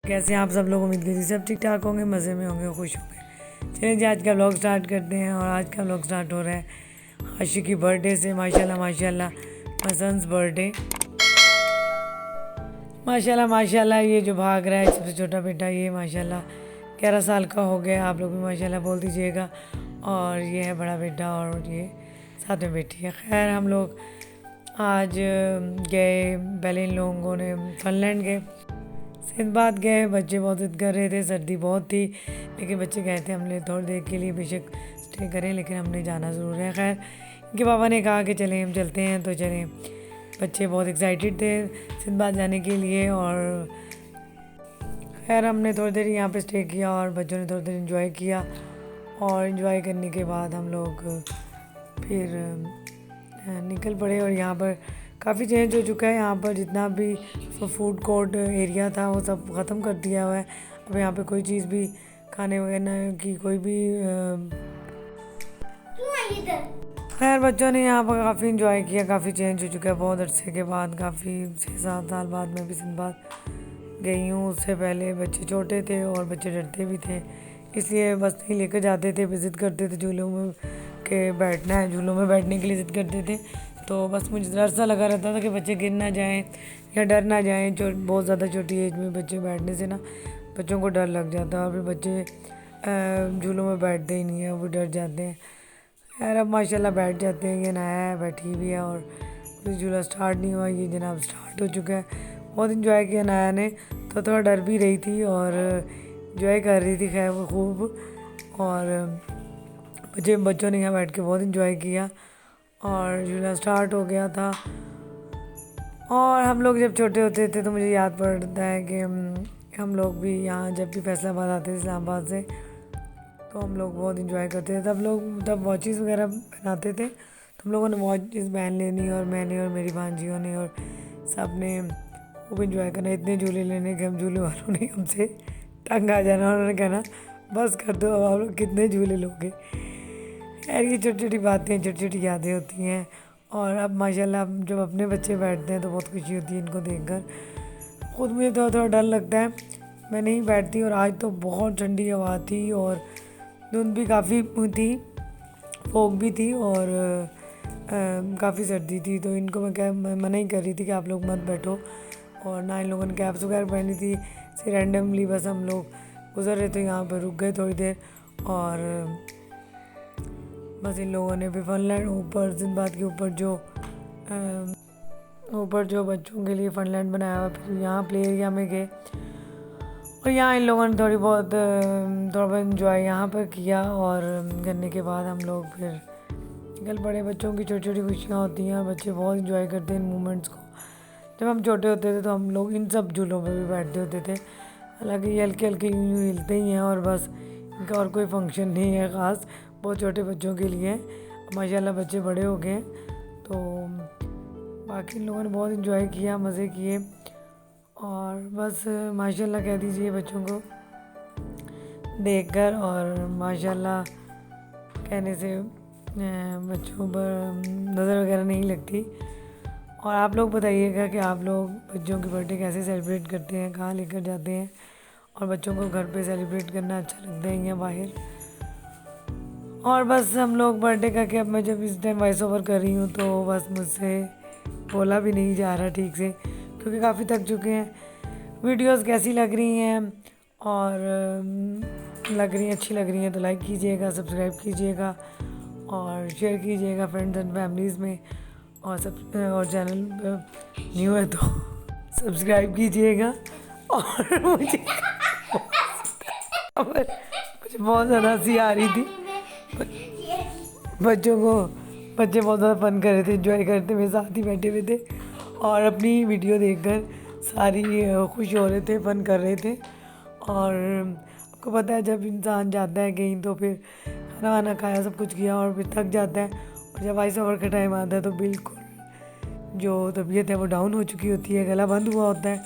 कैसे हैं आप सब लोग। उम्मीद करी सब ठीक ठाक होंगे, मज़े में होंगे, खुश होंगे। चलिए जी आज का व्लॉग स्टार्ट करते हैं। और आज का व्लॉग स्टार्ट हो रहा है आशिक की बर्थडे से। माशाल्लाह माशाल्लाह मसन्स बर्थडे। माशाल्लाह माशाल्लाह ये जो भाग रहा है सबसे छोटा बेटा, ये माशाल्लाह 11 साल का हो गया। आप लोग भी माशाल्लाह बोल दीजिएगा। और ये है बड़ा बेटा और ये साथ में बेटी है। खैर हम लोग आज गए, पहले इन लोगों ने फिनलैंड गए, सिंदबाद गए। बच्चे बहुत जिद कर रहे थे, सर्दी बहुत थी, लेकिन बच्चे गए थे। हमने थोड़ी देर के लिए बेशक स्टे करें, लेकिन हमने जाना ज़रूर है। खैर इनके पापा ने कहा कि चलें हम चलते हैं, तो चलें। बच्चे बहुत एक्साइटेड थे सिंदबाद जाने के लिए। और खैर हमने थोड़ी देर यहाँ पे स्टे किया और बच्चों ने थोड़ी देर इन्जॉय किया। और इन्जॉय करने के बाद हम लोग फिर निकल पड़े। और यहाँ पर काफ़ी चेंज हो चुका है। यहाँ पर जितना भी फूड कोर्ट एरिया था वो सब ख़त्म कर दिया हुआ है। अब यहाँ पे कोई चीज़ भी खाने वगैरह की कोई भी खैर बच्चों ने यहाँ पर काफ़ी इंजॉय किया। काफ़ी चेंज हो चुका है बहुत अरसे के बाद। काफ़ी 6-7 साल बाद मैं भी सिंदबाद गई हूँ। उससे पहले बच्चे छोटे थे और बच्चे डरते भी थे, इसलिए बस नहीं लेकर जाते थे। विज़िट करते थे झूलों में के बैठना है, झूलों में बैठने के लिए ज़िद करते थे। तो बस मुझे डर सा लगा रहता था कि बच्चे गिर ना जाएं या डर ना जाएं। बहुत ज़्यादा छोटी एज में बच्चे बैठने से ना बच्चों को डर लग जाता है और फिर बच्चे झूलों में बैठते ही नहीं है, वो डर जाते हैं। यार अब माशाल्लाह बैठ जाते हैं। ये नया है, बैठी भी है और कोई झूला स्टार्ट नहीं हुआ, ये जनाब स्टार्ट हो चुका है। बहुत इन्जॉय किया नया ने, तो थोड़ा डर भी रही थी और इन्जॉय कर रही थी खैर वो खूब। और बच्चों ने यहाँ बैठ के बहुत इन्जॉय किया और झूला स्टार्ट हो गया था। और हम लोग जब छोटे होते थे तो मुझे याद पड़ता है कि हम लोग भी यहाँ जब भी फैसलाबाद आते थे इस्लामाबाद से, तो हम लोग बहुत इन्जॉय करते थे। तब वॉचेस वगैरह पहनाते थे, तो हम लोगों ने वॉचेस पहन लेनी और मैंने और मेरी भांजियों ने और सब ने खूब इन्जॉय करना। इतने झूले लेने के हम झूले वालों ने हमसे तंग आ जाना। उन्होंने कहना बस कर दो, अब आप लोग कितने झूले लोगे। यार ये छोटी छोटी बातें, छोटी छोटी यादें होती हैं। और अब माशाल्लाह जब अपने बच्चे बैठते हैं तो बहुत खुशी होती है इनको देखकर। खुद मुझे थोड़ा थोड़ा डर लगता है, मैं नहीं बैठती। और आज तो बहुत ठंडी हवा थी और धुंध भी काफ़ी थी, फोग भी थी और काफ़ी सर्दी थी। तो इनको मैं मना ही कर रही थी कि आप लोग मत बैठो। और ना इन लोगों ने कैप्स वगैरह पहनी थी, से रैंडमली बस हम लोग गुजर रहे थे, यहाँ पर रुक गए थोड़ी देर। और बस इन लोगों ने भी फनलैंड ऊपर सिंदबाद के ऊपर जो बच्चों के लिए फनलैंड बनाया हुआ, फिर यहाँ प्ले एरिया में गए और यहाँ इन लोगों ने थोड़ा बहुत इन्जॉय यहाँ पर किया। और करने के बाद हम लोग फिर निकल पड़े। बच्चों की छोटी छोटी खुशियाँ होती हैं, बच्चे बहुत इन्जॉय करते हैं इन मोमेंट्स को। जब हम छोटे होते थे तो हम लोग इन सब झूलों पर भी बैठते होते थे। हालांकि ये हल्के हल्के यूँ हिलते ही हैं और बस, इनका और कोई फंक्शन नहीं है ख़ास, बहुत छोटे बच्चों के लिए। माशाल्लाह बच्चे बड़े हो गए, तो बाकी लोगों ने बहुत इन्जॉय किया, मज़े किए। और बस माशाल्लाह कह दीजिए बच्चों को देखकर। और माशाल्लाह कहने से बच्चों पर नज़र वगैरह नहीं लगती। और आप लोग बताइएगा कि आप लोग बच्चों की बर्थडे कैसे सेलिब्रेट करते हैं, कहाँ लेकर जाते हैं। और बच्चों को घर पे सेलिब्रेट करना अच्छा लगता है या बाहर। और बस हम लोग बर्थडे का, कि अब मैं जब इस टाइम वॉइस ओवर कर रही हूँ तो बस मुझसे बोला भी नहीं जा रहा ठीक से, क्योंकि काफ़ी थक चुके हैं। वीडियोस कैसी लग रही हैं और अच्छी लग रही हैं तो लाइक कीजिएगा, सब्सक्राइब कीजिएगा और शेयर कीजिएगा फ्रेंड्स एंड फैमिलीज़ में। और चैनल न्यू है तो सब्सक्राइब कीजिएगा। और मुझे बहुत ज़्यादा हंसी आ रही थी। बच्चे बहुत ज़्यादा फन कर रहे थे, एंजॉय करते मेरे साथ ही बैठे हुए थे और अपनी वीडियो देखकर सारी खुश हो रहे थे, फन कर रहे थे। और आपको पता है जब इंसान जाता है कहीं तो फिर खाना वाना खाया, सब कुछ किया और फिर थक जाता है। और जब वॉइस ओवर का टाइम आता है तो बिल्कुल जो तबीयत है वो डाउन हो चुकी होती है, गला बंद हुआ होता है।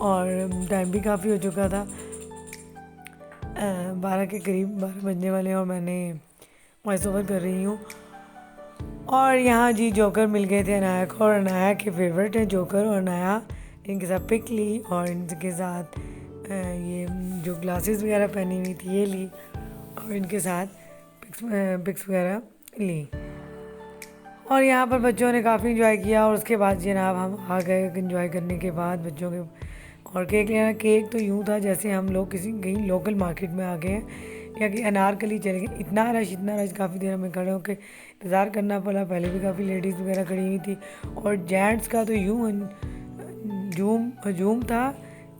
और टाइम भी काफ़ी हो चुका था, 12 के करीब 12 बजने वाले और मैंने वॉइस ओवर कर रही हूँ। और यहाँ जी जोकर मिल गए थे अनाया को, और अनाया के फेवरेट है जोकर। और अनाया इनके साथ पिक ली और इनके साथ ये जो ग्लासेस वगैरह पहनी हुई थी ये ली और इनके साथ पिक्स वगैरह ली। और यहाँ पर बच्चों ने काफ़ी इंजॉय किया और उसके बाद जनाब हम आ गए इंजॉय करने के बाद बच्चों के। और केक लेना, केक तो यूँ था जैसे हम लोग किसी कहीं लोकल मार्केट में आ गए हैं या कि अनारकली चले गए। इतना रश काफ़ी देर हमें खड़े होकर इंतज़ार करना पड़ा। पहले भी काफ़ी लेडीज़ वगैरह खड़ी हुई थी और जेंट्स का तो यूँ हजूम था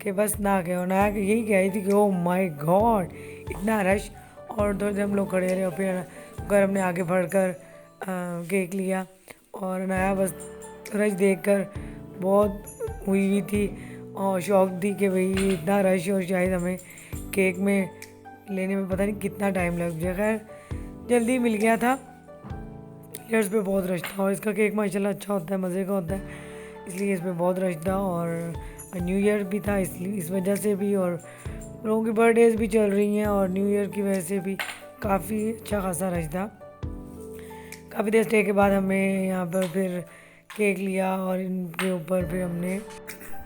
कि बस ना के और ना यही कह रही थी कि ओह माय गॉड इतना रश। और थोड़ी देर हम लोग खड़े रहे और फिर हमने आगे बढ़कर केक लिया और नया बस रश देखकर बहुत हुई थी और शौक थी कि भाई इतना रश और शायद हमें केक में लेने में पता नहीं कितना टाइम लग जाए। खैर जल्दी मिल गया था। लेयर्स पे बहुत रश था और इसका केक माशाल्लाह अच्छा होता है, मज़े का होता है, इसलिए इस पर बहुत रश था। और न्यू ईयर भी था इसलिए इस वजह से भी, और लोगों की बर्थडेज भी चल रही हैं और न्यू ईयर की वजह से भी काफ़ी अच्छा खासा रश था। काफ़ी देर स्टे के बाद हमें यहाँ पर फिर केक लिया और इनके ऊपर फिर हमने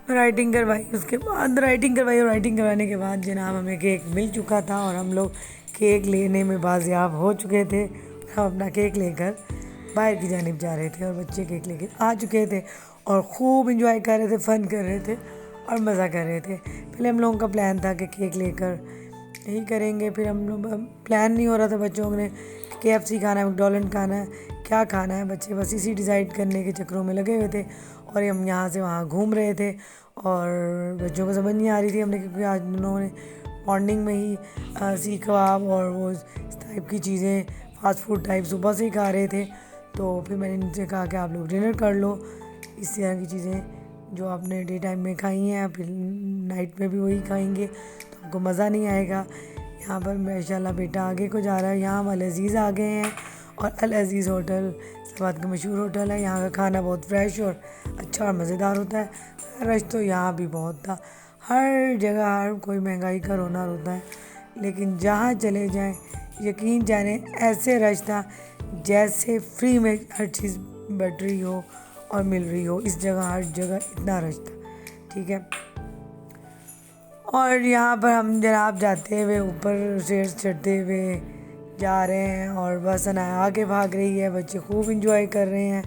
राइटिंग करवाई। उसके बाद राइटिंग करवाई और राइटिंग करवाने के बाद जनाब हमें केक मिल चुका था और हम लोग केक लेने में बाजियाब हो चुके थे। हम अपना केक लेकर बाहर की जानिब जा रहे थे और बच्चे केक लेके आ चुके थे और ख़ूब इंजॉय कर रहे थे, फ़न कर रहे थे और मज़ा कर रहे थे। पहले हम लोगों का प्लान था कि केक लेकर यही करेंगे, फिर हम लोग प्लान नहीं हो रहा था बच्चों ने KFC खाना है, मैकडॉनल्ड खाना है, क्या खाना है। बच्चे बस इसी डिसाइड करने के चक्करों में लगे हुए थे और हम यहाँ से वहाँ घूम रहे थे और बच्चों को समझ नहीं आ रही थी हमने, क्योंकि आज उन्होंने मॉर्निंग में ही सीख कबाब और वो इस टाइप की चीज़ें फास्ट फूड टाइप सुबह से ही खा रहे थे। तो फिर मैंने इनसे कहा कि आप लोग डिनर कर लो, इस तरह की चीज़ें जो आपने डे टाइम में खाई हैं फिर नाइट में भी वही खाएंगे तो आपको मज़ा नहीं आएगा। यहाँ पर माशाल्लाह बेटा आगे को जा रहा है। यहाँ हम अल अज़ीज़ आ गए हैं और अल अज़ीज़ होटल इस्लामाबाद का मशहूर होटल है। यहाँ का खाना बहुत फ्रेश और अच्छा और मज़ेदार होता है। रश तो यहाँ भी बहुत था, हर जगह हर कोई महंगाई का रोना होता है, लेकिन जहाँ चले जाएं यकीन जाने ऐसे रश था जैसे फ्री में हर चीज़ बढ़ रही हो और मिल रही हो। इस जगह हर जगह इतना रश था, ठीक है। और यहाँ पर हम जनाब जाते हुए ऊपर स्टेयर्स चढ़ते हुए जा रहे हैं और बस अनाया आगे भाग रही है। बच्चे खूब इंजॉय कर रहे हैं।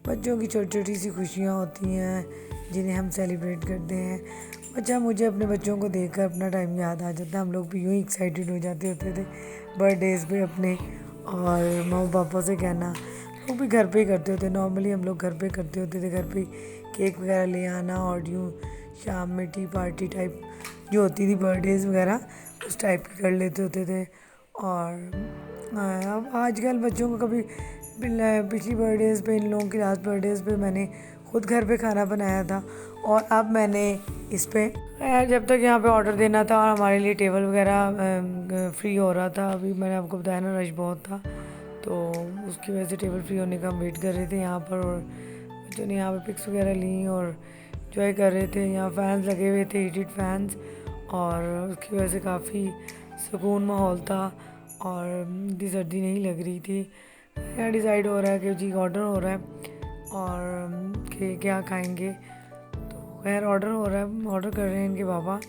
बच्चों की छोटी छोटी सी खुशियाँ होती हैं जिन्हें हम सेलिब्रेट करते हैं। अच्छा मुझे अपने बच्चों को देखकर अपना टाइम याद आ जाता है। हम लोग भी यूँ ही एक्साइटेड हो जाते होते थे बर्थडेज़ पे अपने, और मम्मा पापा से कहना, वो भी घर पे ही करते होते। नॉर्मली हम लोग घर पे करते होते थे, घर पे केक वगैरह ले आना और यूँ शाम में टी पार्टी टाइप जो होती थी बर्थडेज़ वगैरह उस टाइप की कर लेते होते थे। और अब आजकल बच्चों को कभी पिछली बर्थडेज़ पे, इन लोगों की लास्ट बर्थडेज़ पे मैंने खुद घर पे खाना बनाया था और अब मैंने इस पे जब तक यहाँ पे ऑर्डर देना था और हमारे लिए टेबल वगैरह फ्री हो रहा था। अभी मैंने आपको बताया ना रश बहुत था, तो उसकी वजह से टेबल फ्री होने का हम वेट कर रहे थे यहाँ पर। और बच्चों ने यहाँ पर पिक्स वगैरह ली और इंजॉय कर रहे थे। यहाँ फैंस लगे हुए थे, हीटेड फैंस, और उसकी वजह से काफ़ी सुकून माहौल था और इतनी सर्दी नहीं लग रही थी। यहाँ डिसाइड हो रहा है कि जी ऑर्डर हो रहा है और कि क्या खाएंगे, तो खैर ऑर्डर हो रहा है, ऑर्डर कर रहे हैं इनके पापा।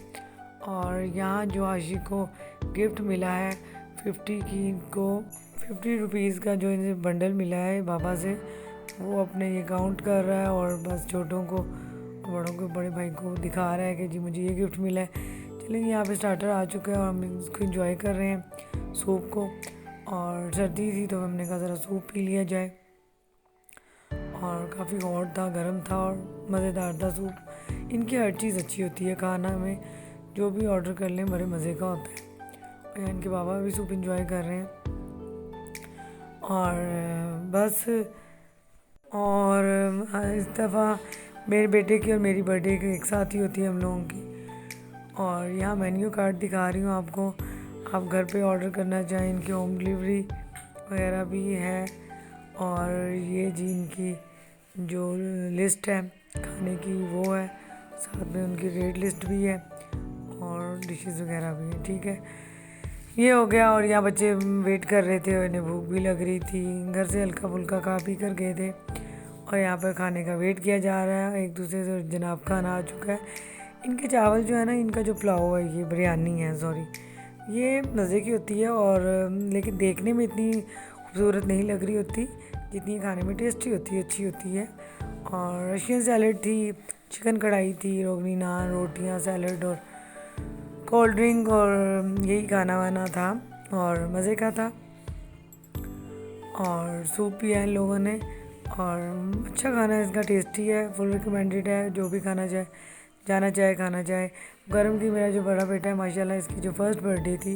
और यहाँ जो आशिक को गिफ्ट मिला है 50 रुपीज़ का जो इन्हें बंडल मिला है बाबा से, वो अपने ये काउंट कर रहा है और बस छोटों को, बड़ों को, बड़े भाई को दिखा रहा है कि जी मुझे ये गिफ्ट मिला है। चलेंगे, यहाँ पे स्टार्टर आ चुका है और हम इसको एंजॉय कर रहे हैं सूप को। और सर्दी थी तो हमने कहा ज़रा सूप पी लिया जाए, और काफ़ी हॉट था, गर्म था और मज़ेदार था सूप। इनकी हर चीज़ अच्छी होती है, खाना में जो भी ऑर्डर कर लें बड़े मज़े का होता है। और इनके बाबा भी सूप एंजॉय कर रहे हैं और बस। और इस दफ़ा मेरे बेटे की और मेरी बर्थडे की एक साथ ही होती है हम लोगों की। और यहाँ मेन्यू कार्ड दिखा रही हूँ आपको, आप घर पे ऑर्डर करना चाहें इनकी होम डिलीवरी वगैरह भी है। और ये जी इनकी जो लिस्ट है खाने की वो है, साथ में उनकी रेट लिस्ट भी है और डिशेस वगैरह भी है, ठीक है। ये हो गया। और यहाँ बच्चे वेट कर रहे थे और इन्हें भूख भी लग रही थी, घर से हल्का फुल्का खा पी कर गए थे और यहाँ पर खाने का वेट किया जा रहा है एक दूसरे से। जनाब खाना आ चुका है, इनके चावल जो है ना, इनका जो पुलाव है, ये बिरयानी है सॉरी, ये मज़े की होती है और लेकिन देखने में इतनी खूबसूरत नहीं लग रही होती जितनी खाने में टेस्टी होती है, अच्छी होती है। और रशियन सैलड थी, चिकन कढ़ाई थी, रोगनी नान, रोटियां, सैलड और कोल्ड ड्रिंक, और यही खाना वाना था और मज़े का था। और सूप पिया इन लोगों ने और अच्छा खाना है, इसका टेस्टी है, फुल रिकमेंडेड है, जो भी खाना चाहे, जाना चाहे, खाना चाहे। गरम की मेरा जो बड़ा बेटा है माशाल्लाह, इसकी जो फर्स्ट बर्थडे थी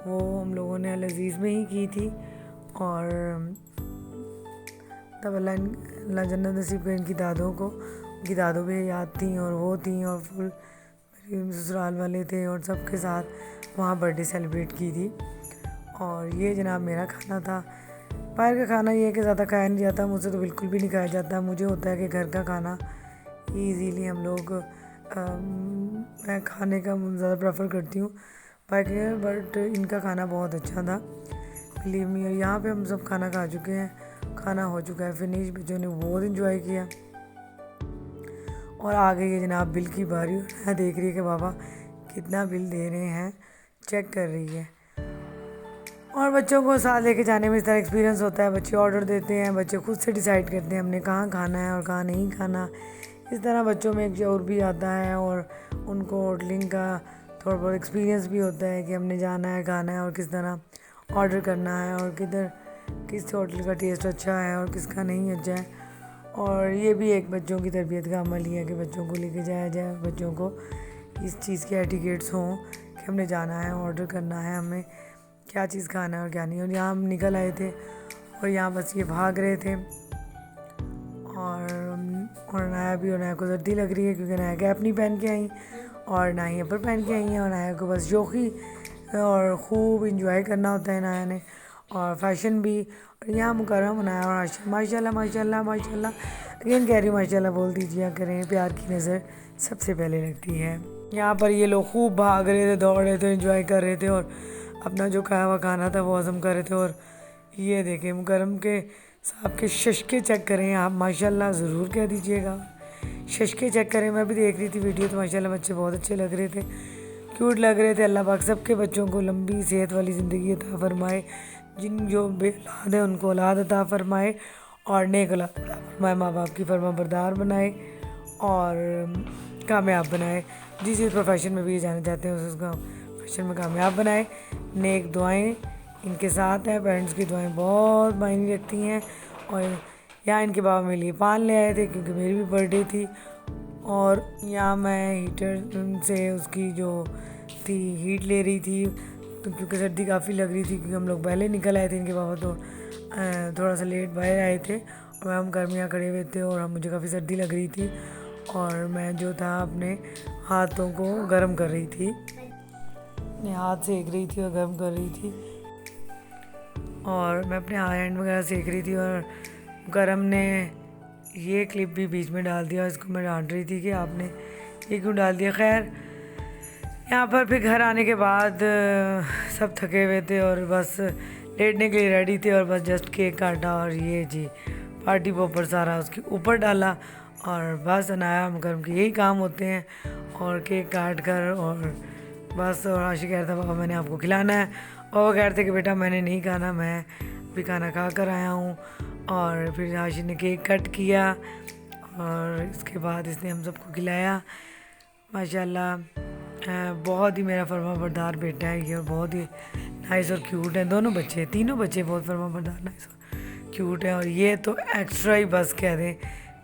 वो हम लोगों ने अल अज़ीज़ में ही की थी। और तब अल्लाह जन्नत नसीब करे इनकी दादों को, उनकी दादों भी याद थी और वो थी, और फुल मेरे ससुराल वाले थे और सबके साथ वहाँ बर्थडे सेलिब्रेट की थी। और ये जनाब मेरा खाना था। बाहर का खाना ये है कि ज़्यादा खाया नहीं जाता, मुझसे तो बिल्कुल भी नहीं खाया जाता। मुझे होता है कि घर का खाना इजीली हम लोग मैं खाने का ज़्यादा प्रेफर करती हूँ बाकी, बट इनका खाना बहुत अच्छा था बिलीव मी। और यहाँ पे हम सब खाना खा चुके हैं, खाना हो चुका है फिनिश, बच्चों ने बहुत इंजॉय किया। और आ गई है जनाब बिल की बारी, और देख रही है कि बाबा कितना बिल दे रहे हैं, चेक कर रही है। और बच्चों को साथ लेके जाने में इस तरह एक्सपीरियंस होता है, बच्चे ऑर्डर देते हैं, बच्चे खुद से डिसाइड करते हैं हमने कहाँ खाना है और कहाँ नहीं खाना। इस तरह बच्चों में एक शऊर भी आता है और उनको होटलिंग का थोड़ा बहुत एक्सपीरियंस भी होता है कि हमने जाना है, खाना है और किस तरह ऑर्डर करना है और किधर किस होटल का टेस्ट अच्छा है और किसका नहीं अच्छा है। और ये भी एक बच्चों की तरबियत का अमल ही है कि बच्चों को लेके जाया जाए, बच्चों को इस चीज़ के एटिकेट्स हों कि हमने जाना है, ऑर्डर करना है, हमें क्या चीज़ खाना है और क्या नहीं। और यहाँ हम निकल आए थे और यहाँ बस ये भाग रहे थे। और नाया भी, और नाया को सर्दी लग रही है क्योंकि नाया कैप नहीं पहन के आई और ना ही अपर पहन के आई हैं। और नाया को बस शौक़ी और ख़ूब इंजॉय करना होता है नाया ने, और फैशन भी। और यहाँ मुकर्रम नाया और आशिक माशाल्लाह माशाल्लाह माशाल्लाह, अगेन कह रही हूँ माशाल्लाह बोल दीजिए करें, प्यार की नज़र सबसे पहले लगती है। यहाँ पर ये लोग खूब भाग रहे थे, दौड़ रहे थे, इंजॉय कर रहे थे और अपना जो खाया हुआ खाना था वो हज़म कर रहे थे। और ये देखें मुकर्रम के साहब के शशके चेक करें आप, माशाल्लाह ज़रूर कह दीजिएगा, शशके चेक करें। मैं भी देख रही थी वीडियो तो माशाल्लाह बच्चे बहुत अच्छे लग रहे थे, क्यूट लग रहे थे। अल्लाह पाक सबके बच्चों को लंबी सेहत वाली ज़िंदगी अता फरमाए, जिन जो बेऔलाद है उनको औलाद अता फरमाए और नेक औलाद अता फरमाए, माँ बाप की फरमाबरदार बनाए और कामयाब बनाए। जिस प्रोफेशन में भी ये जाना चाहते हैं उसको प्रोफेशन में कामयाब बनाए। नेक दुआएं इनके साथ हैं, पेरेंट्स की दुआएं बहुत मायने रखती हैं। और यहाँ इनके बाबा मेरे लिए पान ले आए थे क्योंकि मेरी भी बर्थडे थी। और यहाँ मैं हीटर से उसकी जो थी हीट ले रही थी, तो क्योंकि सर्दी काफ़ी लग रही थी, क्योंकि हम लोग पहले निकल आए थे, इनके बाबा तो थोड़ा सा लेट बाहर आए थे और हम गर्मियाँ खड़े हुए थे और मुझे काफ़ी सर्दी लग रही थी। और मैं जो था अपने हाथों को गर्म कर रही थी, अपने हाथ सेक रही थी और गर्म कर रही थी, और मैं अपने हैंड वगैरह सेक रही थी। और गरम ने ये क्लिप भी बीच में डाल दिया, इसको मैं डांट रही थी कि आपने ये क्यों डाल दिया। खैर यहाँ पर फिर घर आने के बाद सब थके हुए थे और बस लेटने के लिए रेडी थे और बस जस्ट केक काटा और ये जी पार्टी पॉपर सारा उसके ऊपर डाला और बस अनाया मुकरम के यही काम होते हैं। और केक काट कर और बस, और आशिक कह रहा था पापा मैंने आपको खिलाना है, और वो कह रहे थे कि बेटा मैंने नहीं खाना, मैं भी खाना खा कर आया हूँ। और फिर आशिक ने केक कट किया और इसके बाद इसने हम सबको खिलाया। माशाल्लाह बहुत ही मेरा फरमाबरदार बेटा है ये, और बहुत ही नाइस और क्यूट है। दोनों बच्चे, तीनों बच्चे बहुत फरमाबरदार, नाइस और क्यूट है। और ये तो एक्स्ट्रा ही बस कह दें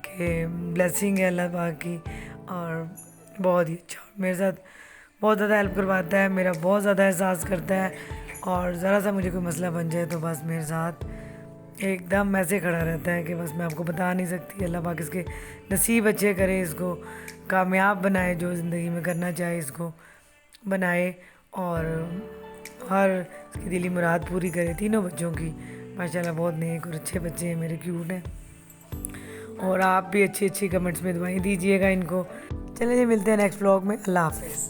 कि ब्लेसिंग है अल्लाह पाक की, और बहुत ही अच्छा मेरे साथ बहुत ज़्यादा हेल्प करवाता है, मेरा बहुत ज़्यादा एहसास करता है। और ज़रा सा मुझे कोई मसला बन जाए तो बस मेरे साथ एकदम ऐसे खड़ा रहता है कि बस मैं आपको बता नहीं सकती। अल्लाह पाक इसके नसीब अच्छे करे, इसको कामयाब बनाए, जो ज़िंदगी में करना चाहे इसको बनाए, और हर इसकी दिली मुराद पूरी करे तीनों बच्चों की। माशाल्लाह बहुत नेक और अच्छे बच्चे हैं मेरे, क्यूट हैं। और आप भी अच्छी अच्छी कमेंट्स में दुआएं दीजिएगा इनको। चलिए मिलते हैं नेक्स्ट व्लॉग में। अल्लाह हाफ़िज़।